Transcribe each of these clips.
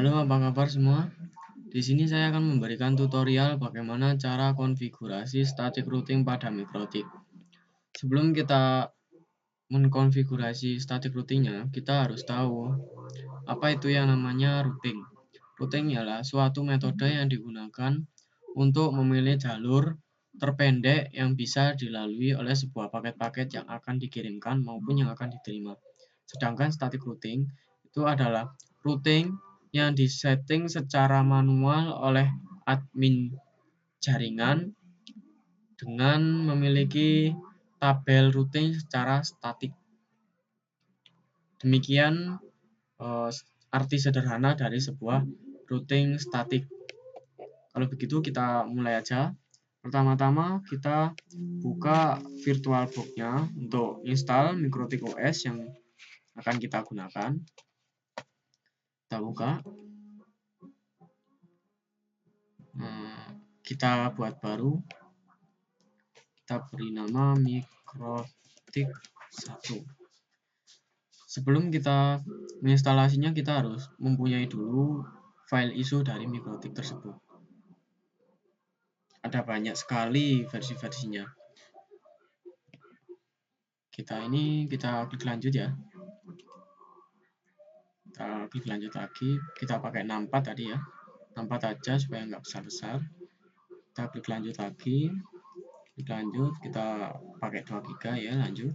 Halo, apa kabar semua? Di sini saya akan memberikan tutorial bagaimana cara konfigurasi static routing pada Mikrotik. Sebelum kita mengkonfigurasi static routingnya, kita harus tahu apa itu yang namanya routing. Routing ialah suatu metode yang digunakan untuk memilih jalur terpendek yang bisa dilalui oleh sebuah paket-paket yang akan dikirimkan maupun yang akan diterima. Sedangkan static routing itu adalah routing yang disetting secara manual oleh admin jaringan dengan memiliki tabel routing secara statik. Demikian arti sederhana dari sebuah routing statik. Kalau begitu kita mulai aja. Pertama-tama kita buka VirtualBox-nya untuk install Mikrotik OS yang akan kita gunakan. Kita buka. Kita buat baru. Kita beri nama Mikrotik 1. Sebelum kita menginstalasinya, kita harus mempunyai dulu file ISO dari Mikrotik tersebut. Ada banyak sekali versi-versinya. Kita klik lanjut ya. Kita klik lanjut lagi. Kita pakai numpad tadi ya. Numpad aja supaya nggak besar-besar. Kita klik lanjut lagi. Klik lanjut. Kita pakai 2 GB ya. Lanjut.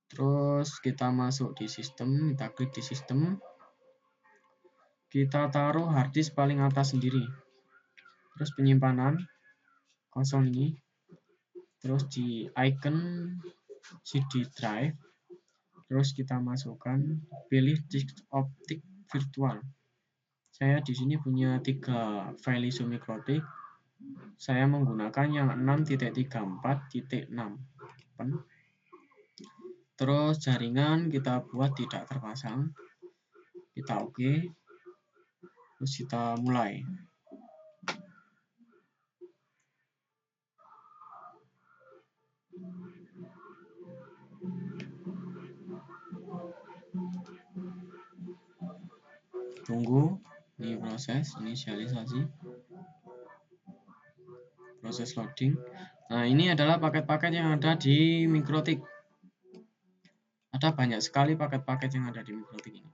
Terus kita masuk di sistem. Kita klik di sistem. Kita taruh harddisk paling atas sendiri. Terus penyimpanan kosong ini. Terus di icon CD drive. Terus kita masukkan, pilih disk optik virtual. Saya di sini punya 3 file ISO Mikrotik. Saya menggunakan yang 6.34.6. Terus jaringan kita buat tidak terpasang. Kita oke. Terus kita mulai. Tunggu, ini proses inisialisasi, proses loading. Nah, ini adalah paket-paket yang ada di Mikrotik. Ada banyak sekali paket-paket yang ada di Mikrotik ini.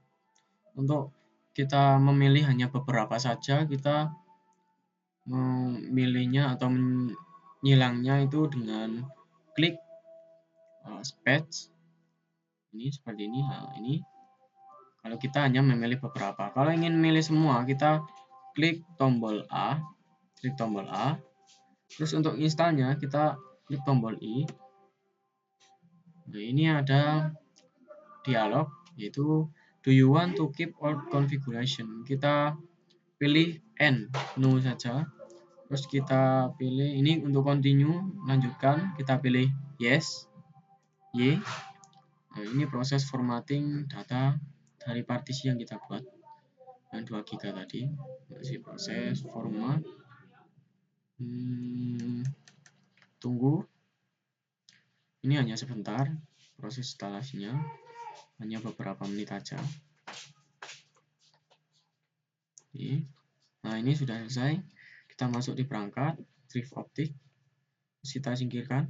Untuk kita memilih hanya beberapa saja, kita memilihnya atau menyilangnya itu dengan klik space. Ini seperti ini. Nah, ini kalau kita hanya memilih beberapa. Kalau ingin memilih semua, kita klik tombol A. Klik tombol A. Terus untuk installnya, kita klik tombol I. Nah, ini ada dialog, yaitu do you want to keep all configuration? Kita pilih N, no saja. Terus kita pilih ini untuk continue, lanjutkan. Kita pilih yes, Y. Nah, ini proses formatting data dari partisi yang kita buat. Yang 2 GB tadi. Masih proses format. Tunggu. Ini hanya sebentar. Proses instalasinya. Hanya beberapa menit aja. Nah, ini sudah selesai. Kita masuk di perangkat drive optik. Kita singkirkan.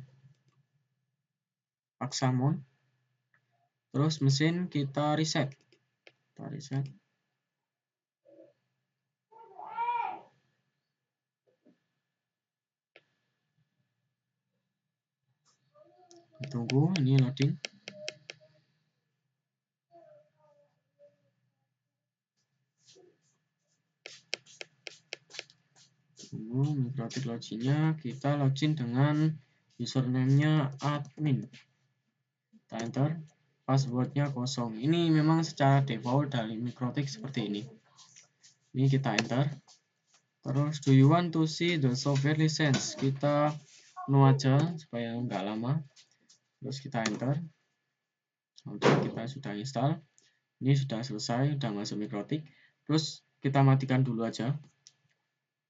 Paksa mode. Terus mesin kita reset. Kita reset. Tunggu, ini loading. Tunggu Mikrotik login-nya, kita login dengan username-nya admin. Kita enter, password-nya kosong. Ini memang secara default dari Mikrotik seperti ini. Ini kita enter. Terus do you want to see the software license? Kita no aja supaya nggak lama. Terus kita enter. Oke, kita sudah install. Ini sudah selesai, sudah masuk Mikrotik. Terus kita matikan dulu aja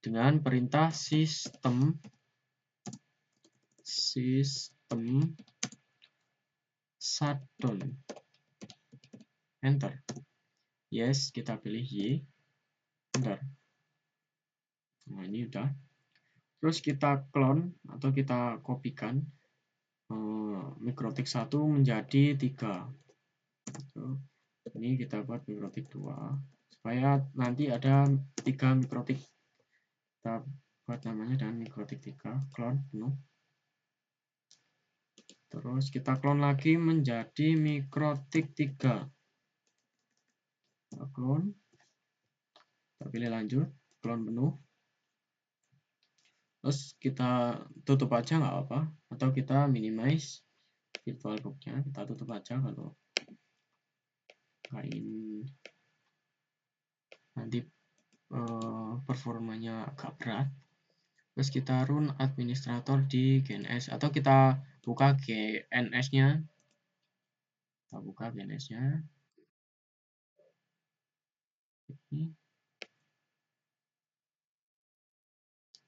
dengan perintah system shutdown. Enter. Yes, kita pilih Y. Bentar. Nah, ini udah. Terus kita clone atau kita kopikan mikrotik 1 menjadi 3. Ini kita buat mikrotik 2 supaya nanti ada 3 mikrotik. Kita buat namanya dan mikrotik 3, clone penuh. Terus kita clone lagi menjadi mikrotik 3. Kita clone. Kita pilih lanjut, clone penuh. Terus kita tutup aja nggak apa-apa, atau kita minimize VirtualBox-nya, kita tutup aja kalau ingin nanti performanya agak berat. Terus kita run administrator di GNS atau kita buka GNS-nya. Kita buka GNS-nya. Ini.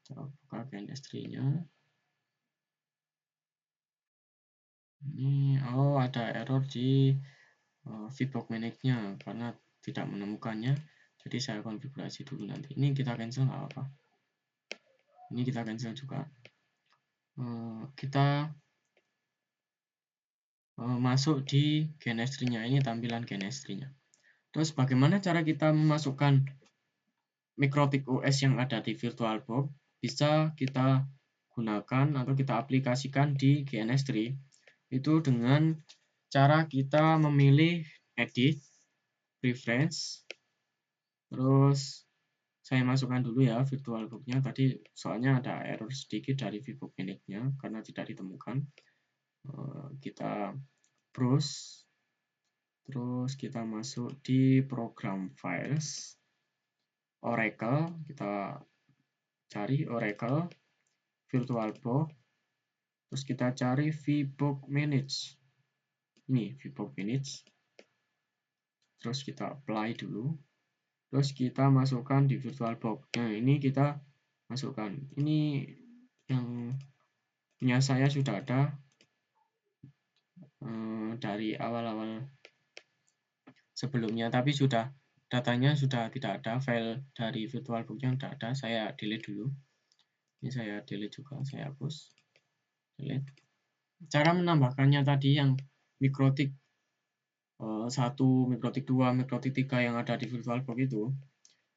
Kita buka GNS tree-nya. Ini ada error di VBox Manage-nya karena tidak menemukannya. Jadi saya konfigurasi dulu nanti. Ini kita cancel nggak apa-apa. Ini kita cancel juga. Kita masuk di GNS tree-nya. Ini tampilan GNS tree-nya. Terus bagaimana cara kita memasukkan mikrotik OS yang ada di VirtualBox? Bisa kita gunakan atau kita aplikasikan di GNS tree. Itu dengan cara kita memilih edit, preference, terus saya masukkan dulu ya VirtualBox-nya. Tadi soalnya ada error sedikit dari VBox Manage-nya karena tidak ditemukan. Kita browse, terus kita masuk di program files, Oracle, kita cari Oracle, VirtualBox, terus kita cari VBox Manage. Ini VBox Manage. Terus kita apply dulu. Terus kita masukkan di VirtualBox. Nah, ini kita masukkan. Ini yang punya saya sudah ada dari awal-awal sebelumnya, tapi datanya sudah tidak ada, file dari VirtualBox yang tidak ada. Saya delete dulu. Ini saya delete juga, saya hapus. Delete. Cara menambahkannya tadi yang mikrotik 1, mikrotik 2, mikrotik 3 yang ada di VirtualBox itu,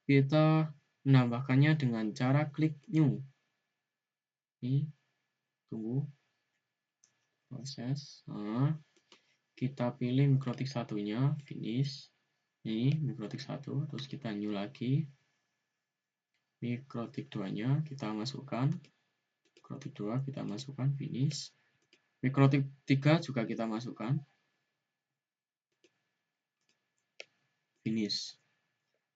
kita menambahkannya dengan cara klik new. Ini, tunggu proses. Nah, kita pilih mikrotik satunya, finish. Ini mikrotik 1, terus kita new lagi. Mikrotik 2-nya kita masukkan. Mikrotik 2 kita masukkan, finish. Mikrotik 3 juga kita masukkan. Finish.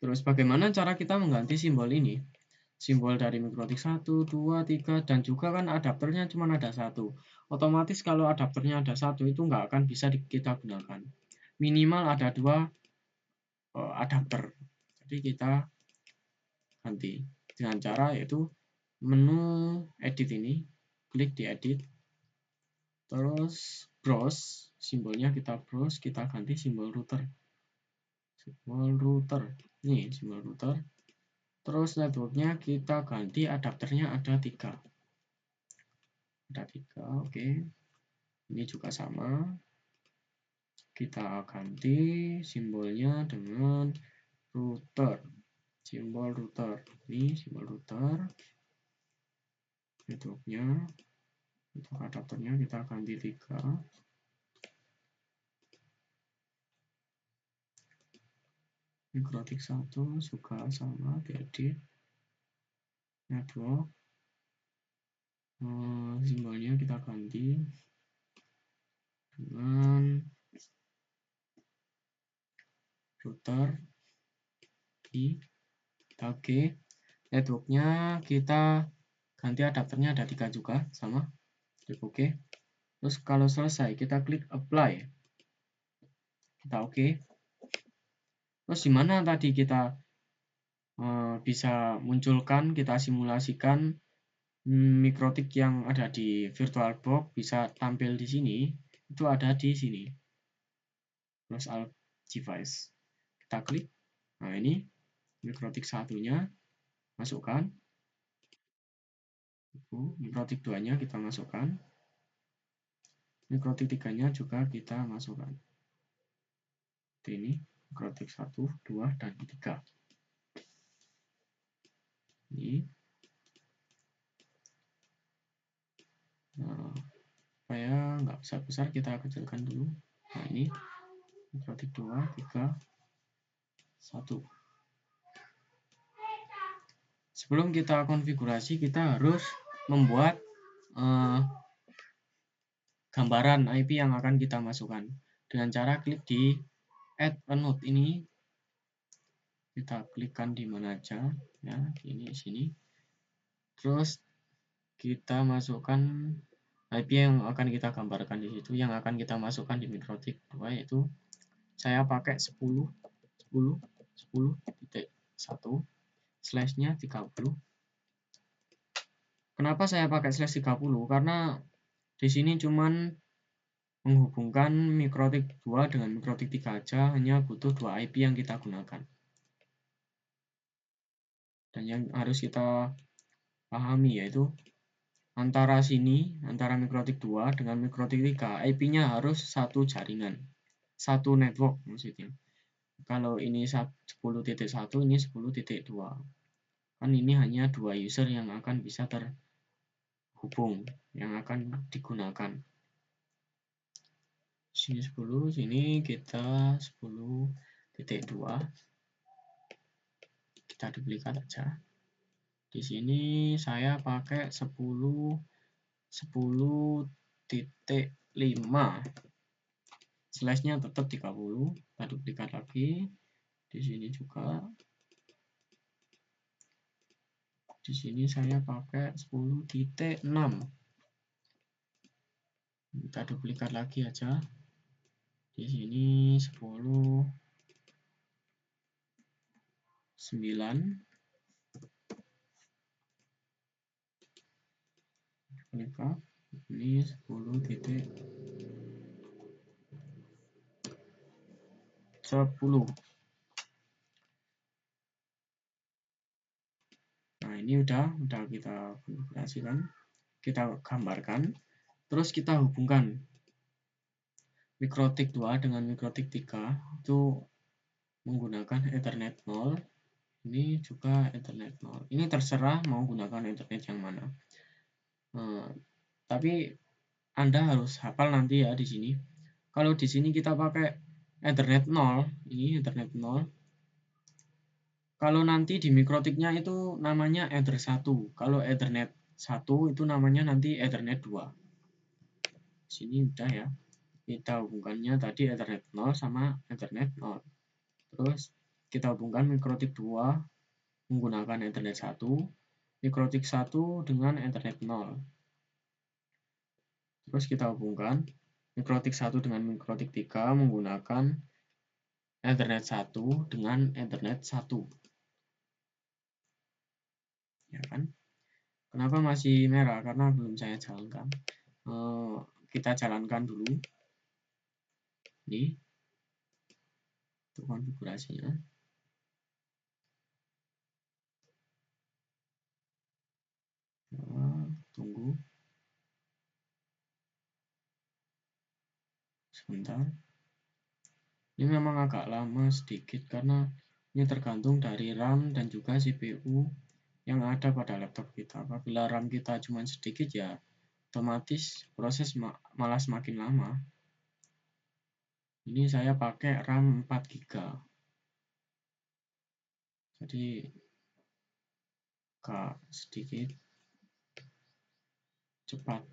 Terus bagaimana cara kita mengganti simbol ini? Simbol dari mikrotik 1, 2, 3, dan juga kan adapternya cuma ada 1. Otomatis kalau adapternya ada 1 itu nggak akan bisa kita gunakan. Minimal ada 2 adapter. Jadi kita ganti dengan cara yaitu menu edit ini, klik di edit, terus browse, simbolnya kita browse, kita ganti simbol router. Simbol router. Nih, simbol router. Terus networknya kita ganti adapternya ada 3. Ada 3, oke. Ini juga sama. Kita ganti simbolnya dengan router. Simbol router. Ini simbol router. Networknya, untuk adapternya kita ganti 3. Mikrotik 1 juga sama, diedit. Network. Simbolnya kita ganti dengan router I. Oke. Networknya kita ganti adapternya ada 3 juga, sama. Klik OK. Terus kalau selesai kita klik apply. Kita OK. Terus di mana tadi kita bisa munculkan, kita simulasikan mikrotik yang ada di VirtualBox bisa tampil di sini, itu ada di sini. Plus alt device. Kita klik, Nah, ini mikrotik satunya masukkan. Mikrotik 2-nya kita masukkan. Mikrotik 3-nya juga kita masukkan. Ini mikrotik 1, 2, dan 3. Ini. Nah, supaya nggak besar-besar kita kecilkan dulu. Nah, ini mikrotik 2, 3, 1. Sebelum kita konfigurasi, kita harus membuat gambaran IP yang akan kita masukkan. Dengan cara klik di Add a Node ini, kita klikkan di mana aja, ya, ini sini. Terus kita masukkan IP yang akan kita gambarkan di situ, yang akan kita masukkan di mikrotik 2, yaitu saya pakai 10.10.10.1 slashnya 30. Kenapa saya pakai slash 30? Karena di sini cuman menghubungkan mikrotik 2 dengan mikrotik 3 aja, hanya butuh 2 IP yang kita gunakan. Dan yang harus kita pahami yaitu antara mikrotik 2 dengan mikrotik 3, IP-nya harus satu jaringan, satu network maksudnya. Kalau ini 10.1, ini 10.2. Kan ini hanya 2 user yang akan bisa terhubung, yang akan digunakan. Sini 10, sini kita 10.2. Kita duplikat aja. Di sini saya pakai 10.5. Slashnya tetap 30. Kita duplikat lagi. Di sini juga. Di sini saya pakai 10.6. Kita duplikat lagi aja. Di sini 10.9. Duplikat. Ini 10.10. Nah, ini udah kita konfigurasikan, kita gambarkan, terus kita hubungkan mikrotik 2 dengan mikrotik 3 itu menggunakan Ethernet 0. Ini juga Ethernet 0. Ini terserah mau gunakan Ethernet yang mana. Tapi Anda harus hafal nanti ya di sini. Kalau di sini kita pakai Ethernet 0, ini Ethernet 0. Kalau nanti di mikrotiknya itu namanya Ether 1. Kalau Ethernet 1 itu namanya nanti Ethernet 2. Sini udah ya. Kita hubungkannya tadi Ethernet 0 sama Ethernet 0. Terus kita hubungkan mikrotik 2 menggunakan Ethernet 1, mikrotik 1 dengan Ethernet 0. Terus kita hubungkan mikrotik 1 dengan mikrotik 3 menggunakan Ethernet 1 dengan Ethernet 1. Ya kan? Kenapa masih merah? Karena belum saya jalankan. Kita jalankan dulu. Ini untuk konfigurasinya. Tunggu sebentar. Ini memang agak lama sedikit karena ini tergantung dari RAM dan juga CPU yang ada pada laptop kita. Apabila RAM kita cuma sedikit ya otomatis proses malah semakin lama. Ini saya pakai RAM 4 GB. Jadi agak sedikit cepat.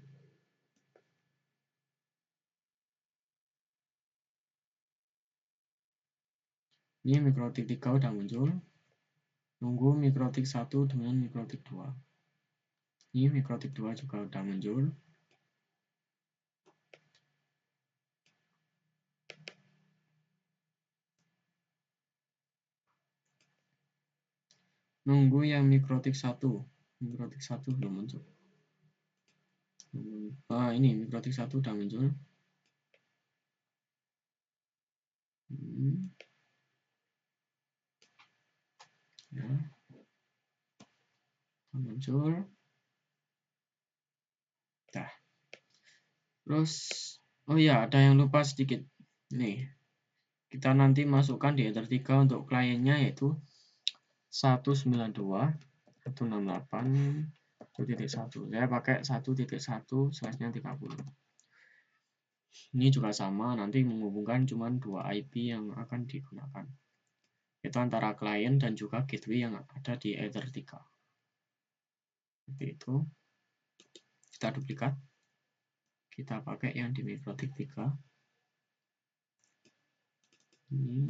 Ini mikrotik 3 udah muncul. Nunggu mikrotik 1 dengan mikrotik 2. Ini mikrotik 2 juga udah muncul. Nunggu yang mikrotik 1. Mikrotik 1 belum muncul. Ini mikrotik 1 udah muncul. ya, muncul. Nah, terus oh ya, ada yang lupa sedikit nih, kita nanti masukkan di header 3 untuk kliennya, yaitu 192.168.1.1. saya pakai 1.1/30. Ini juga sama, nanti menghubungkan cuma 2 IP yang akan digunakan, itu antara klien dan juga gateway yang ada di header 3. Seperti itu. Kita duplikat, kita pakai yang di MikroTik 3. Ini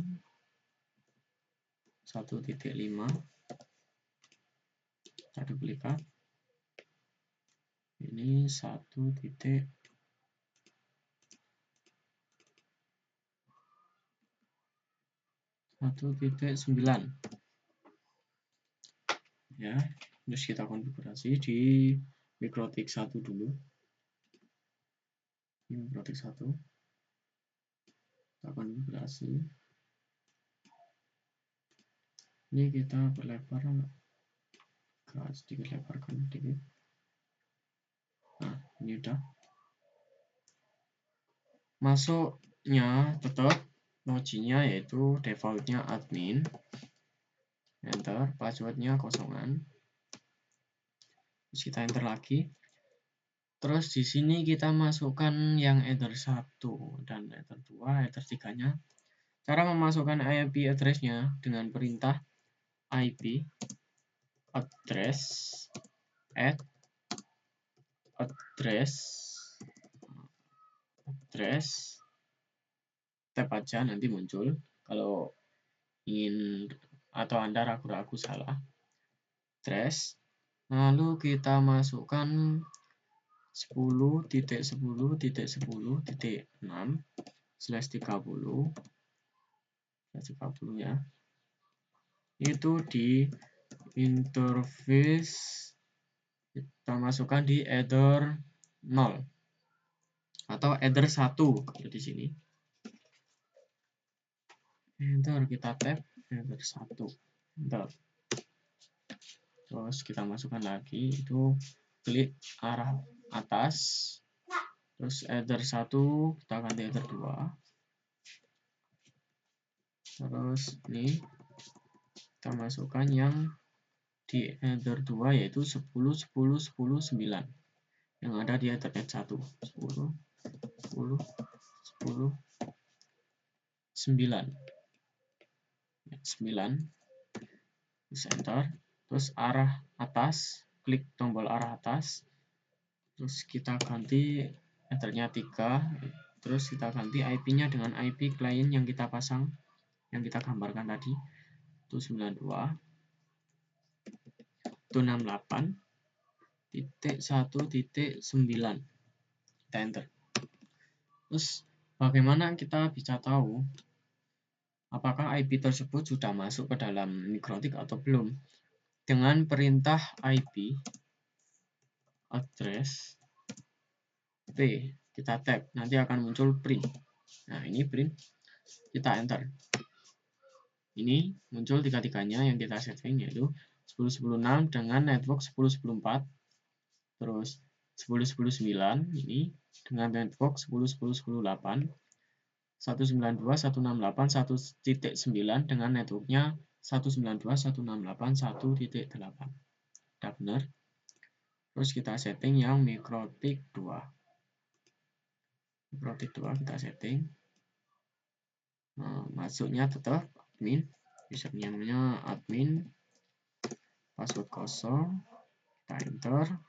1.5, kita duplikat. Ini 1.9. Ya, terus kita konfigurasi di MikroTik 1 dulu. Ini MikroTik 1. Kita konfigurasi. Ini kita berlebar, sedikit lebarkan sedikit. Nah, ini udah. Masuknya tetap loginya yaitu defaultnya admin. Enter, passwordnya kosongan. Terus kita enter lagi. Terus di sini kita masukkan yang header 1 dan header 2, header 3-nya. Cara memasukkan IP address-nya dengan perintah IP address tab aja, nanti muncul. Kalau ingin atau Anda ragu-ragu salah, address, lalu kita masukkan 10.10.6/30 ya. Itu di interface kita masukkan di header 0 atau header 1 kalau di sini. Enter, kita tab header 1. Enter. Terus kita masukkan lagi, itu klik arah atas. Terus header 1 kita ganti header 2. Terus ini kita masukkan yang di header 2 yaitu 10.10.10.9 yang ada di Ethernet 1. 10.10.10.9 9. Terus enter. Terus arah atas, klik tombol arah atas. Terus kita ganti Ethernya 3. Terus kita ganti IP-nya dengan IP klien yang kita pasang, yang kita gambarkan tadi, itu 92.168.1.9. Kita enter. Terus bagaimana kita bisa tahu apakah IP tersebut sudah masuk ke dalam MikroTik atau belum? Dengan perintah IP address P, kita tab, nanti akan muncul print. Nah, ini print, kita enter. Ini muncul tiga-tiganya yang kita setting, yaitu 10.10.6 dengan network 10.10.4, terus 10.10.9 ini dengan network 10.10.10.8, 192.168.1.9 dengan networknya 192.168.1.8. Udah benar. Terus kita setting yang MikroTik 2. MikroTik 2 kita setting. Nah, masuknya tetap admin, username-nya admin, password kosong, kita enter.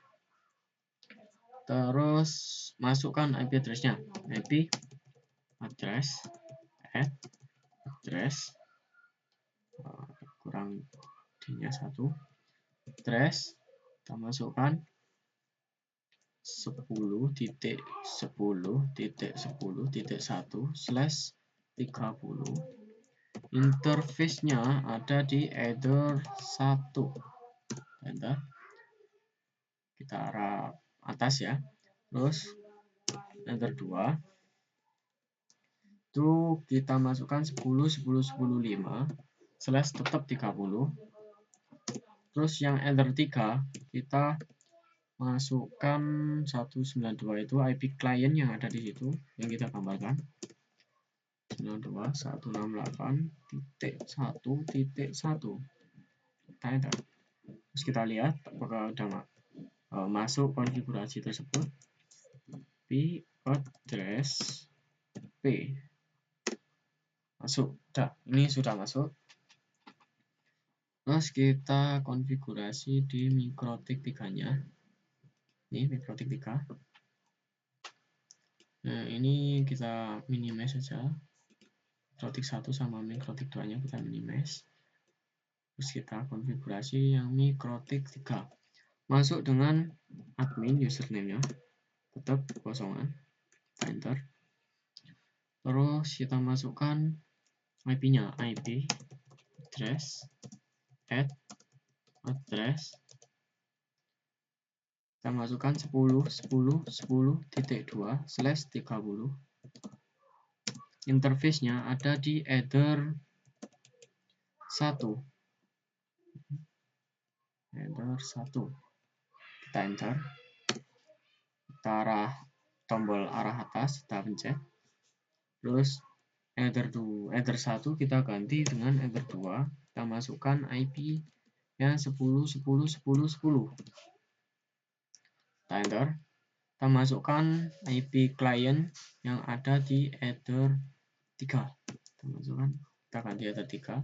Terus masukkan IP address-nya, IP address kurang D-nya 1, address kita masukkan 10.10.10.1/30. Interface-nya ada di header 1. Enter. Kita arah atas ya. Terus header 2. Itu kita masukkan 10.10.10.5 /tetap 30. Terus yang enter 3 kita masukkan 192 itu IP client yang ada di situ yang kita gambarkan 92.168.1.1. Kita enter. Terus kita lihat apakah udah masuk konfigurasi tersebut. IP address P masuk. Ini sudah masuk. Terus kita konfigurasi di MikroTik 3-nya. Ini MikroTik 3. Nah, ini kita minimize saja. MikroTik 1 sama MikroTik 2-nya kita minimize. Terus kita konfigurasi yang MikroTik 3. Masuk dengan admin username-nya. Tetap kosongan. Kita enter. Terus kita masukkan IP-nya. IP address address. Kita masukkan 10.10.10.2/30. Interface-nya ada di header 1. Header 1. Kita enter. Kita arah tombol arah atas, kita pencet. Terus header 1 kita ganti dengan header 2. Kita masukkan IP yang 10.10.10.10. Kita enter. Kita masukkan IP client yang ada di header 3. Kita masukkan, kita ganti header 3.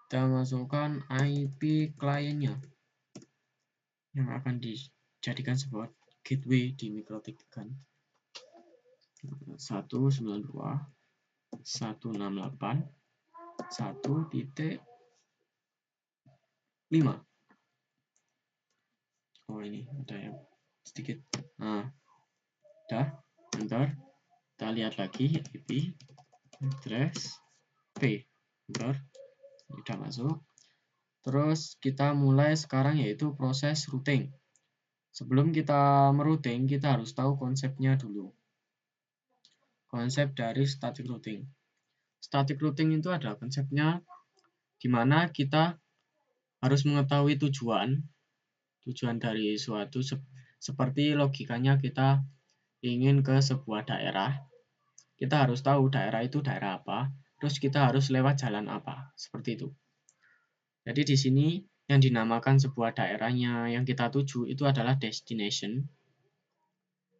Kita masukkan IP client-nya yang akan dijadikan sebuah gateway di MikroTik 3. 192.168.1.5. Oh, ini ada yang sedikit. Nah, udah, enter. Kita lihat lagi IP address P. Enter. Sudah masuk. Terus kita mulai sekarang yaitu proses routing. Sebelum kita merouting, kita harus tahu konsepnya dulu. Konsep dari static routing. Static routing itu adalah konsepnya di mana kita harus mengetahui tujuan dari suatu seperti logikanya kita ingin ke sebuah daerah. Kita harus tahu daerah itu daerah apa, terus kita harus lewat jalan apa, seperti itu. Jadi di sini yang dinamakan sebuah daerahnya yang kita tuju itu adalah destination,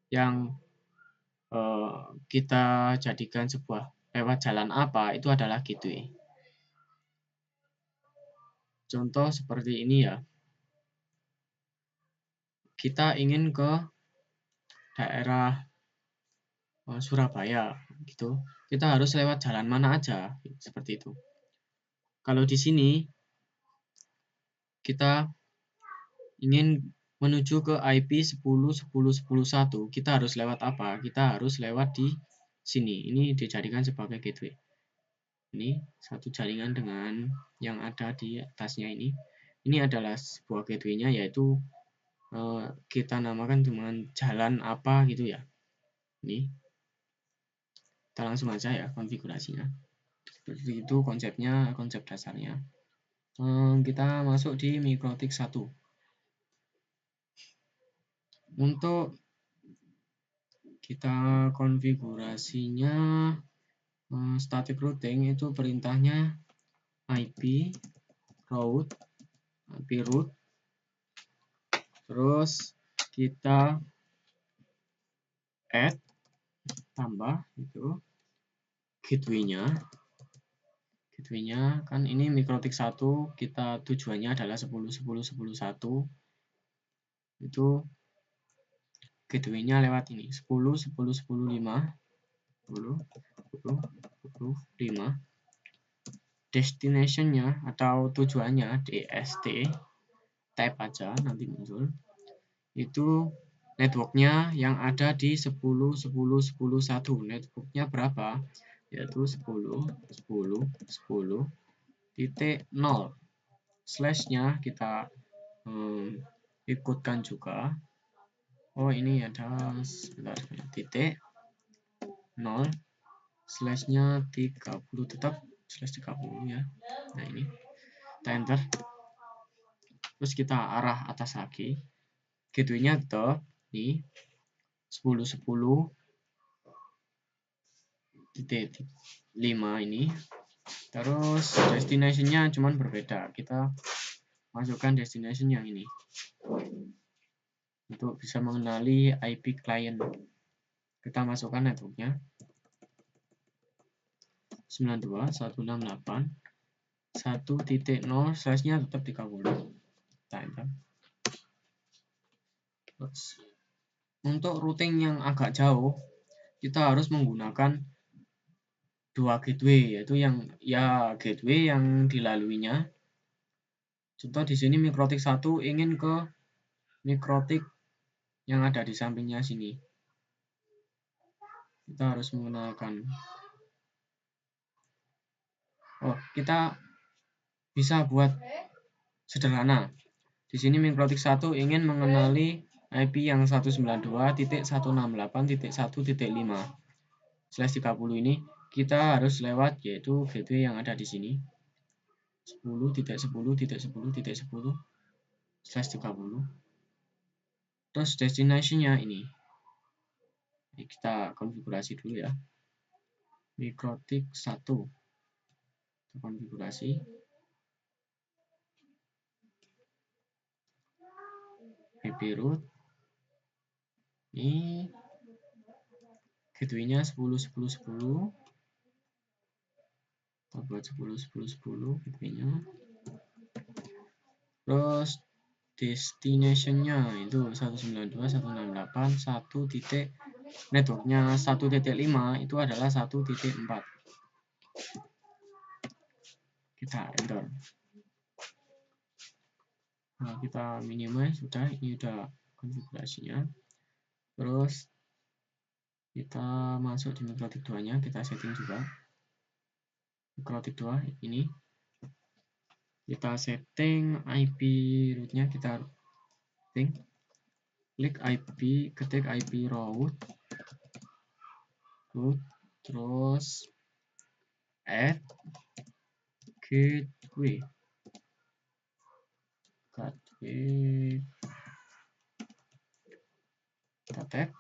yang kita jadikan sebuah lewat jalan apa itu adalah gateway. Contoh seperti ini ya. Kita ingin ke daerah Surabaya gitu. Kita harus lewat jalan mana aja seperti itu. Kalau di sini kita ingin menuju ke IP 10.10.10.1, kita harus lewat apa? Kita harus lewat di sini. Ini dijadikan sebagai gateway. Ini satu jaringan dengan yang ada di atasnya ini. Ini adalah sebuah gateway-nya, yaitu kita namakan dengan jalan apa gitu ya. Ini kita langsung aja ya konfigurasinya. Seperti itu konsepnya, konsep dasarnya. Kita masuk di MikroTik 1. Untuk kita konfigurasinya static routing itu perintahnya IP route, terus kita add tambah itu gateway-nya kan ini MikroTik 1, kita tujuannya adalah 10.10.10.1. Itu gateway-nya lewat ini 10.10.10.5. 10.10.10.5. Destination-nya atau tujuannya DST, type aja nanti muncul. Itu networknya yang ada di 10.10.10.1. Networknya berapa? Yaitu 10.10.10.0. Slash-nya kita ikutkan juga. Oh, ini ada sebentar, titik 0 slash-nya 30, tetap slash 30 ya. Nah, ini kita enter. terus kita arah atas lagi, gateway-nya tetap di 10.10.5 ini, terus destination-nya cuman berbeda, kita masukkan destination yang ini untuk bisa mengenali IP client. Kita masukkan networknya 92.168.1.0, size-nya tetap 30. Kita enter. Terus, untuk routing yang agak jauh, kita harus menggunakan dua gateway, yaitu gateway yang dilaluinya. Contoh di sini mikrotik 1 ingin ke mikrotik yang ada di sampingnya sini. Kita harus menggunakan kita bisa buat sederhana. Di sini mikrotik 1 ingin mengenali IP yang 192.168.1.5/30 ini, kita harus lewat yaitu gateway yang ada di sini 10.10.10.10/30. Terus destination-nya ini. Kita konfigurasi dulu ya. Mikrotik 1. Konfigurasi. IP root. Ini gateway-nya 10.10.10. Kita buat 10.10.10 gateway-nya. Terus destination-nya itu 192.168.1. Networknya 1.5 itu adalah 1.4. Kita enter. Nah, kita minimize sudah, ini udah konfigurasinya. Terus kita masuk di mikrotik 2-nya, kita setting juga. Mikrotik 2 ini kita setting IP root-nya, kita setting. Klik IP, ketik IP root, terus add gateway. Kita tag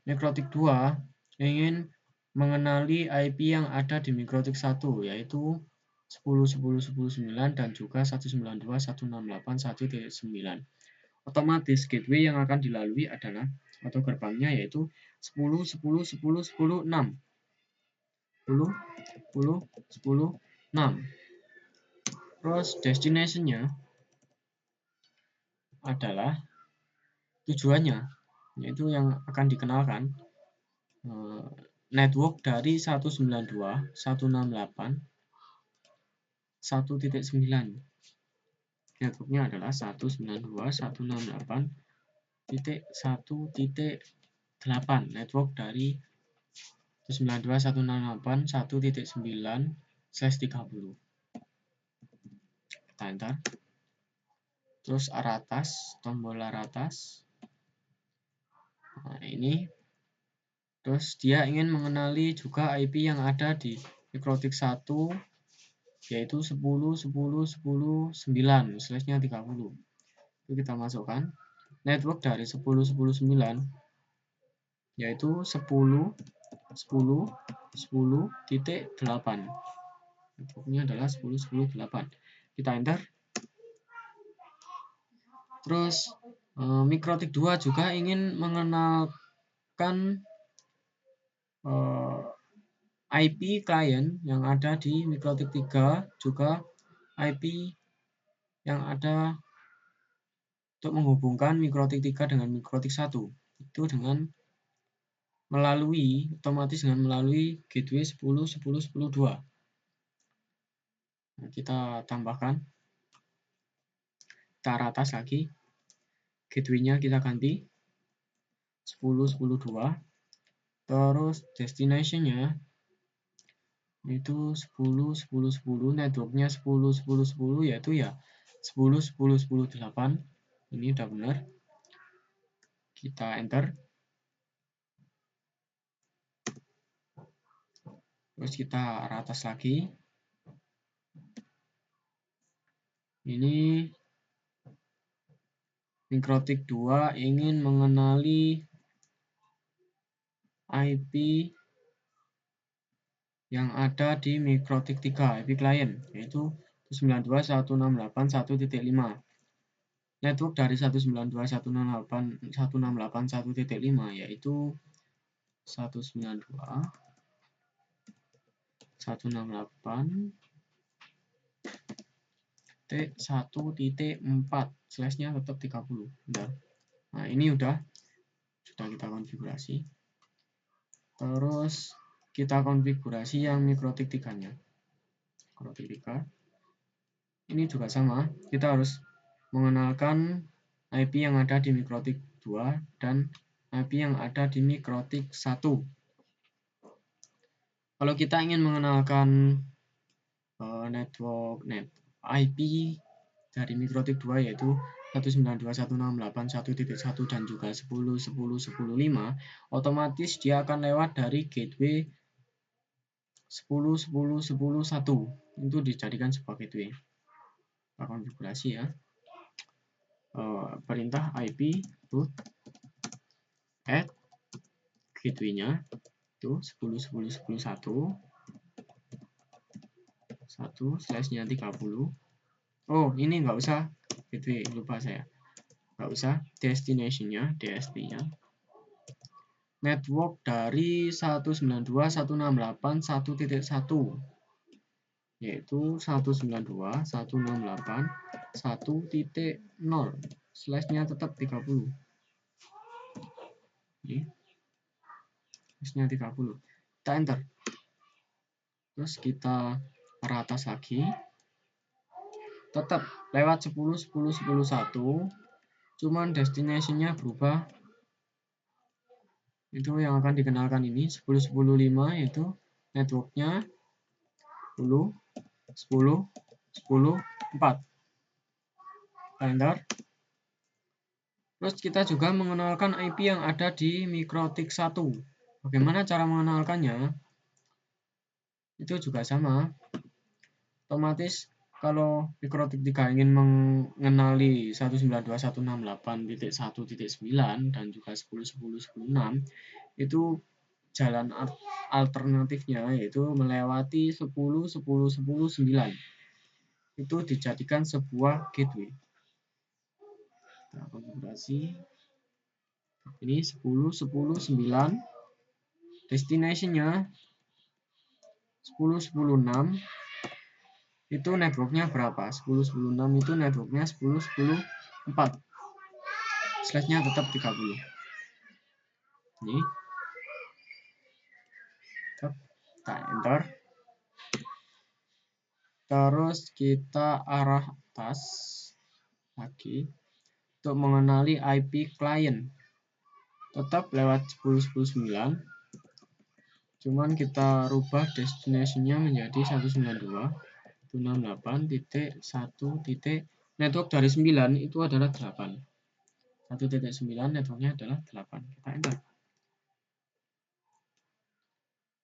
mikrotik 2 ingin mengenali IP yang ada di mikrotik 1, yaitu 10.10.10.9 dan juga 192.168.1.9. Otomatis gateway yang akan dilalui adalah atau gerbangnya yaitu 10.10.10.10.6. 10.10.10.6. Terus destination-nya adalah tujuannya, yaitu yang akan dikenalkan network dari 192.168.1.9. Networknya adalah 192.168.1.8. Network dari 192.168.1.9/30. Kita enter. Terus arah atas, tombol arah atas. Nah, ini. Terus dia ingin mengenali juga IP yang ada di mikrotik 1, yaitu 10.10.10.9/30. Itu kita masukkan. Network dari 10.10.9 yaitu 10.10.10.8. Networknya adalah 10.10.8. Kita enter. Terus mikrotik 2 juga ingin mengenalkan IP client yang ada di mikrotik 3, juga IP yang ada untuk menghubungkan mikrotik 3 dengan mikrotik 1. Itu dengan otomatis dengan melalui gateway 10.10.10.2. Nah, kita tambahkan. Kita arah atas lagi. Gateway-nya kita ganti 10.10.2. Terus destination-nya itu 10.10.10, networknya 10.10.10 yaitu ya 10.10.10.8. Ini udah benar. Kita enter. Terus kita arah atas lagi. Ini Mikrotik 2 ingin mengenali IP yang ada di Mikrotik 3, IP client, yaitu 192.168.1.5. Network dari 192.168.1.5 yaitu 192.168.1.4 slashnya tetap 30. Udah. Nah, ini sudah kita konfigurasi. Terus kita konfigurasi yang Mikrotik 3-nya. Mikrotik 3. Ini juga sama, kita harus mengenalkan IP yang ada di Mikrotik 2 dan IP yang ada di Mikrotik 1. Kalau kita ingin mengenalkan network IP dari Mikrotik 2 yaitu 192.168.1.1 dan juga 10.10.10.5, otomatis dia akan lewat dari gateway 10.10.10.1. Itu dijadikan sebuah gateway. Kita konfigurasi ya. Perintah IP root add gateway-nya itu 10.10.10.1 1/30. Oh, ini nggak usah gateway, lupa saya. Nggak usah destination-nya, DST-nya. Network dari 192.168.1.1 yaitu 192.168.1.0 slash-nya tetap 30. Ini slash-nya 30. Kita enter. Terus kita ratas lagi. Tetap lewat 10.10.10.1. Cuman destination-nya berubah. Itu yang akan dikenalkan ini 10.10.5 yaitu network-nya 10 10 10 4. Enter. Terus kita juga mengenalkan IP yang ada di Mikrotik 1. Bagaimana cara mengenalkannya? Itu juga sama. Otomatis kalau Mikrotik 3 ingin mengenali 192.168.1.9 dan juga 10.10.10.6, itu jalan alternatifnya yaitu melewati 10.10.10.9. Itu dijadikan sebuah gateway. Kita konfigurasi. Ini 10.10.9. Destination-nya 10.10.6. Itu networknya berapa? 10.10.6 itu networknya 10.10.4. Slash-nya tetap 30. Ini. Kita enter. Terus kita arah atas lagi untuk mengenali IP client. Tetap lewat 10.10.9. Cuman kita rubah destination-nya menjadi 192.168.1. Network dari 9 itu adalah 8. 1.9 networknya adalah 8. Kita enter.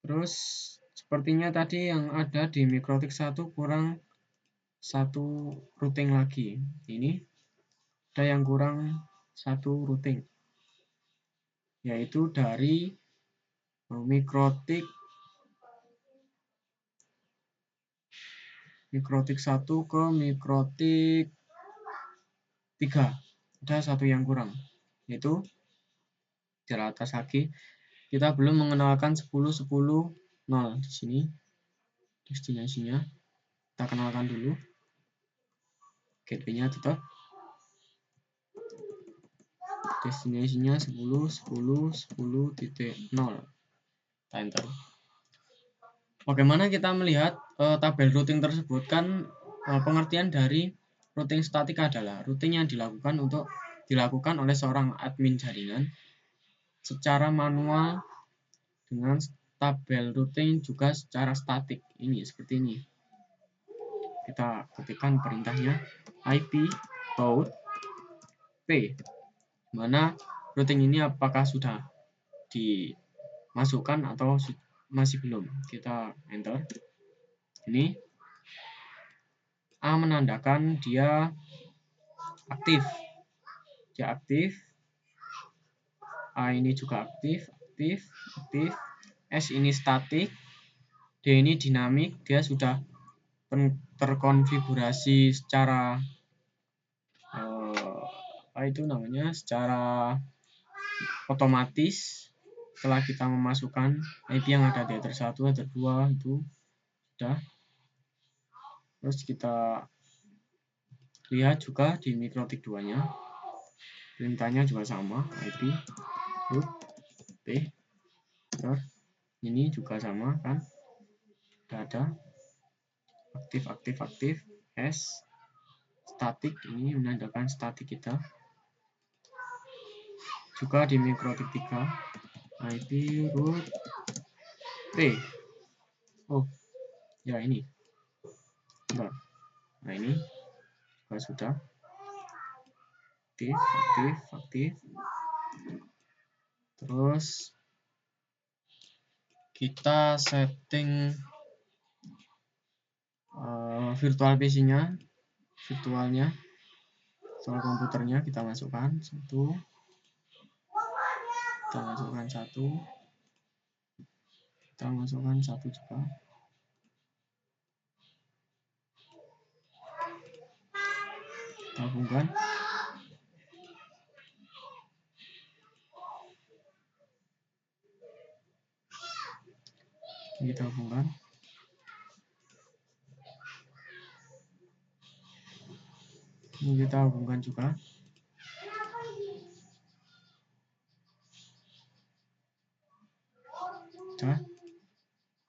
Terus sepertinya tadi yang ada di Mikrotik 1 kurang satu routing lagi. Ini ada yang kurang satu routing, yaitu dari Mikrotik 1 ke Mikrotik 3. Ada satu yang kurang, yaitu di atas lagi kita belum mengenalkan 10.10.0 di sini destinasinya. Kita kenalkan dulu. Gateway-nya tetap destinasinya 10.10.10.0. Enter. Bagaimana kita melihat tabel routing tersebut? Kan pengertian dari routing statik adalah routing yang dilakukan oleh seorang admin jaringan secara manual dengan tabel routing juga secara statik. Ini seperti ini. Kita ketikkan perintahnya IP route P, mana routing ini apakah sudah dimasukkan atau masih belum. Kita enter. Ini A menandakan dia aktif. Dia aktif. A ini juga aktif. S ini statik. D ini dinamik. Dia sudah terkonfigurasi secara secara otomatis. Setelah kita memasukkan IP yang ada di header 1, header 2 itu sudah. Terus kita lihat juga di mikrotik 2-nya. Perintahnya juga sama, IP root P. Terus ini juga sama kan. Sudah ada aktif S statik, ini menandakan statik kita. Juga di mikrotik 3 IP root P. Oh ya, ini bentar. Nah, ini juga sudah aktif. Terus kita setting virtual PC-nya, virtual komputernya kita masukkan 1. Kita masukkan 1 juga. Kita hubungkan. Kita hubungkan juga.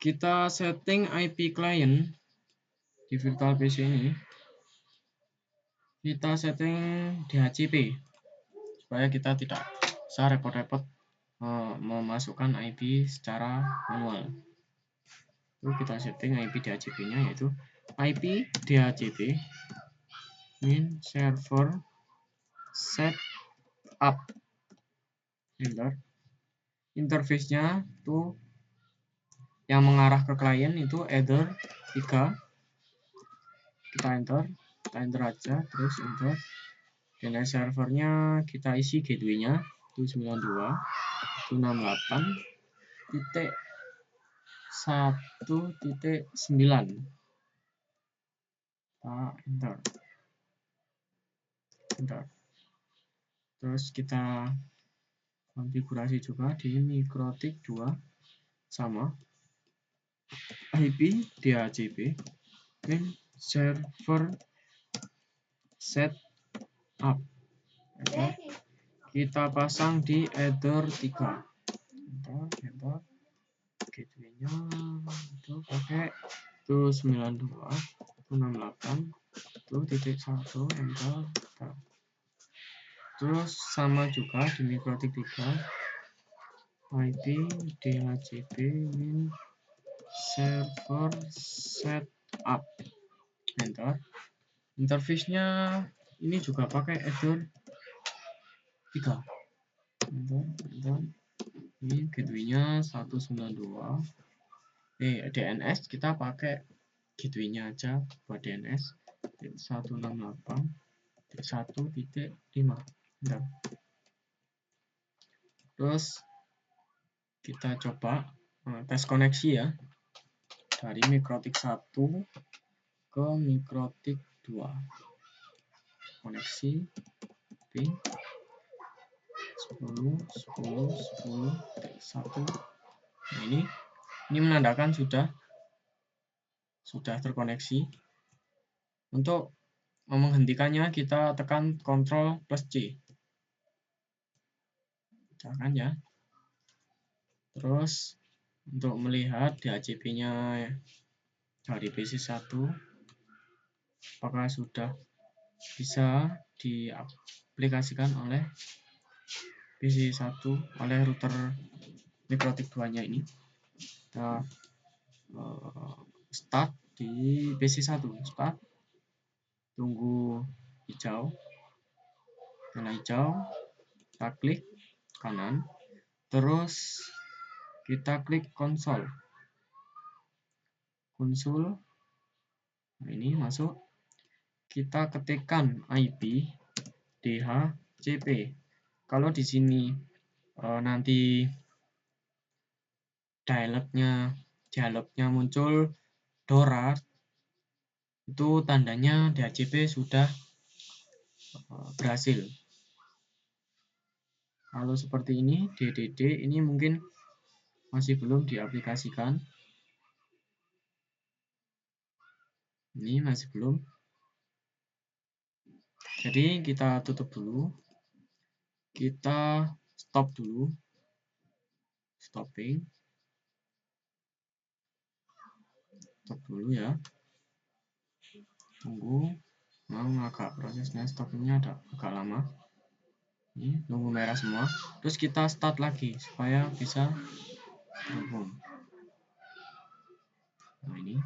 Kita setting IP client di virtual PC ini. Kita setting DHCP supaya kita tidak usah repot-repot memasukkan IP secara manual. Lalu kita setting IP DHCP-nya, yaitu IP DHCP min server setup. Enter. Interface-nya tuh yang mengarah ke klien itu header 3. Kita enter aja, terus enter. DNS servernya kita isi gateway-nya itu 92.168.1.9. Enter. Terus kita konfigurasi juga di mikrotik 2 sama IP DHCP min server setup. Kita pasang di header 3. Enter. Gateway-nya itu pakai itu 92.168.1. Enter. Terus sama juga di mikrotik 3 IP DHCP min server setup. Enter. Interface-nya ini juga pakai header 3. Enter. Ini gateway-nya 192. DNS kita pakai gateway-nya aja buat DNS 168.1.5. Terus kita coba tes koneksi ya, dari mikrotik 1 ke mikrotik 2. Koneksi ping 10.10.10.1. Nah, ini menandakan sudah terkoneksi. Untuk menghentikannya kita tekan Ctrl plus C. Tekan ya. Terus untuk melihat DHCP-nya dari PC1 apakah sudah bisa diaplikasikan oleh PC1 oleh router mikrotik 2-nya ini. Kita start di PC1. Start. Tunggu hijau. Warna hijau. Kita klik kanan. Terus kita klik konsol. Nah, ini masuk. kita ketikkan IP DHCP. Kalau di sini nanti dialognya muncul DORA, itu tandanya DHCP sudah berhasil. Kalau seperti ini, DDD ini mungkin masih belum diaplikasikan. Ini masih belum. Jadi kita tutup dulu. Kita stop dulu. Stopping. Stop dulu ya. Tunggu. Agak prosesnya stoppingnya agak lama. Ini nunggu merah semua. Terus kita start lagi supaya bisa terhubung. Nah ini.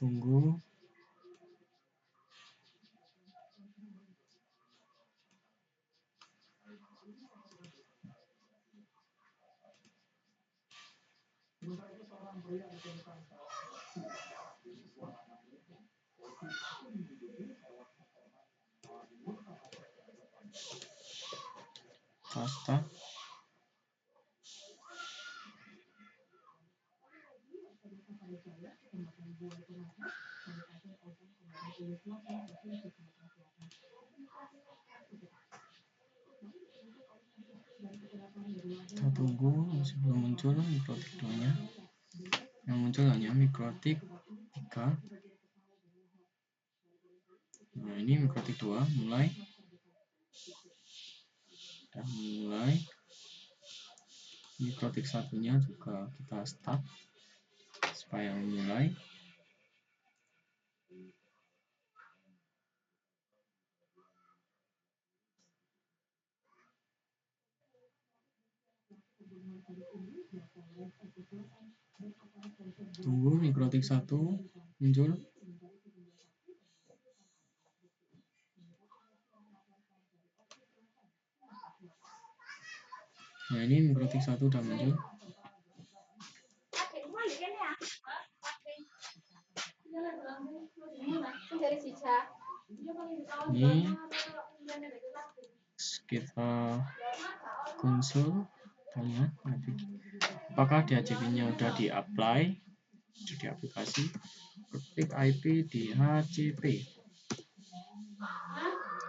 Tunggu. Start. Kita tunggu, masih belum muncul mikrotik 2-nya. Yang muncul hanya mikrotik 3. Nah ini mikrotik 2 mulai. Dan mulai. Mikrotik 1-nya juga kita start supaya mulai. Tunggu mikrotik 1 muncul. Nah ini mikrotik 1 udah muncul. Ini kita konsol, kita lihat apakah DHCP-nya udah di-apply, sudah diaplikasi. Ketik IP DHCP.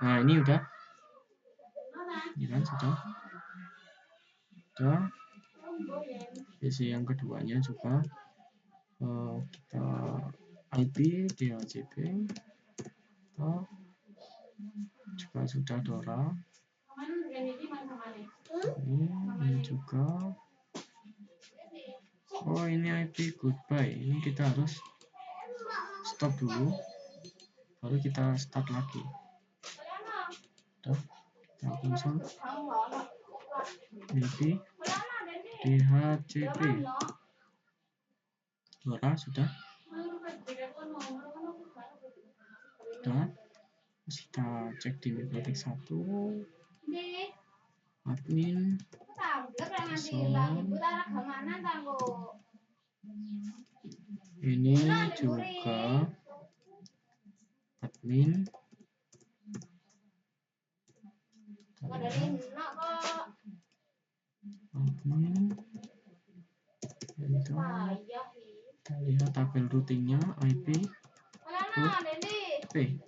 Nah ini udah. Ini kan sudah. PC yang keduanya juga kita IP DHCP. Juga sudah DORA. Ini juga. Oh ini IP goodbye. Ini kita harus stop dulu, baru kita start lagi. Kita konsol IP DHCP. DORA sudah. Terus kita cek di mikrotik 1. Admin. Ini juga admin. Kita lihat tabel routingnya IP P.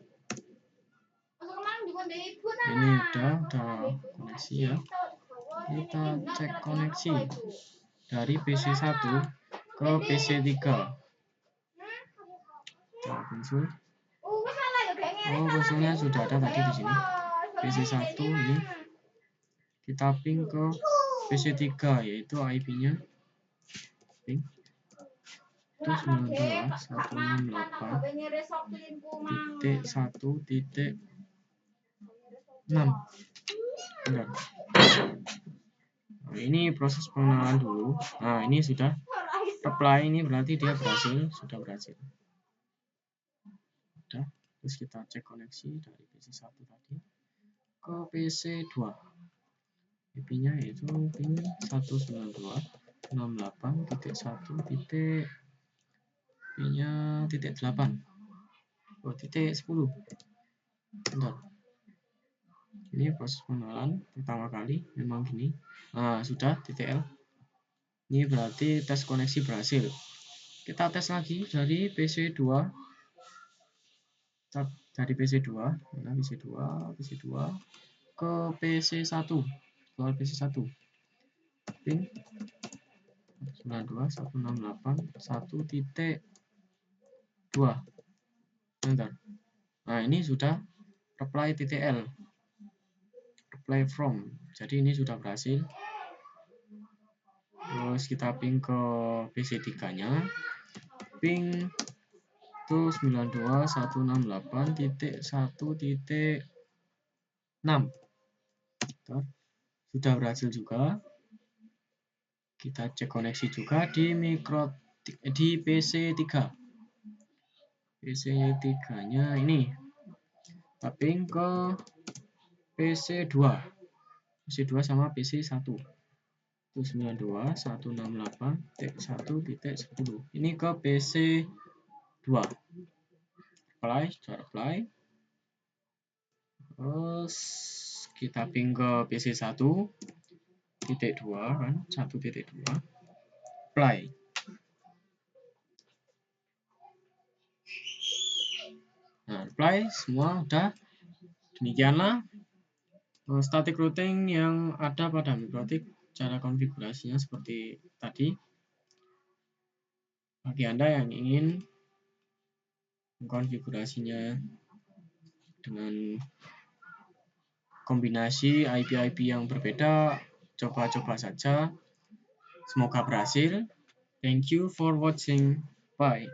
Ini udah koneksi ya. Kita cek koneksi dari PC1 ke PC3. Kita konsul. Oh, konsulnya sudah ada tadi di sini. PC1 ini kita ping ke PC3, yaitu IP-nya ping itu 92.168.1.6. Bentar. Nah, ini proses pengenalan dulu. Nah ini sudah reply ini berarti dia berhasil, sudah berhasil. Udah, terus kita cek koneksi dari PC1 tadi ke PC2. IP-nya yaitu pin 192.68.1. IP-nya .8. Oh, .10. Bentar. Ini proses pengenalan pertama kali memang gini. Nah, sudah .L. Ini berarti tes koneksi berhasil. Kita tes lagi dari PC2. Dari PC2, mana PC2 ke PC1. Ke PC1. Pin 192.168.1.2. Bentar. Nah, ini sudah reply .L. Reply from. Jadi ini sudah berhasil. Terus kita ping ke PC3-nya. Ping itu 92.168.1.6. Sudah berhasil juga. Kita cek koneksi juga di PC3. PC3-nya ini. Kita ping ke PC2. PC2 sama PC1. Itu 92.168.1.10. Ini ke PC2. Reply. Terus kita ping ke PC1. .2 kan, 1.2. Apply. Nah, apply semua udah. Demikianlah static routing yang ada pada MikroTik. Cara konfigurasinya seperti tadi. Bagi Anda yang ingin mengkonfigurasinya dengan kombinasi IP-IP yang berbeda, coba-coba saja. Semoga berhasil. Thank you for watching. Bye.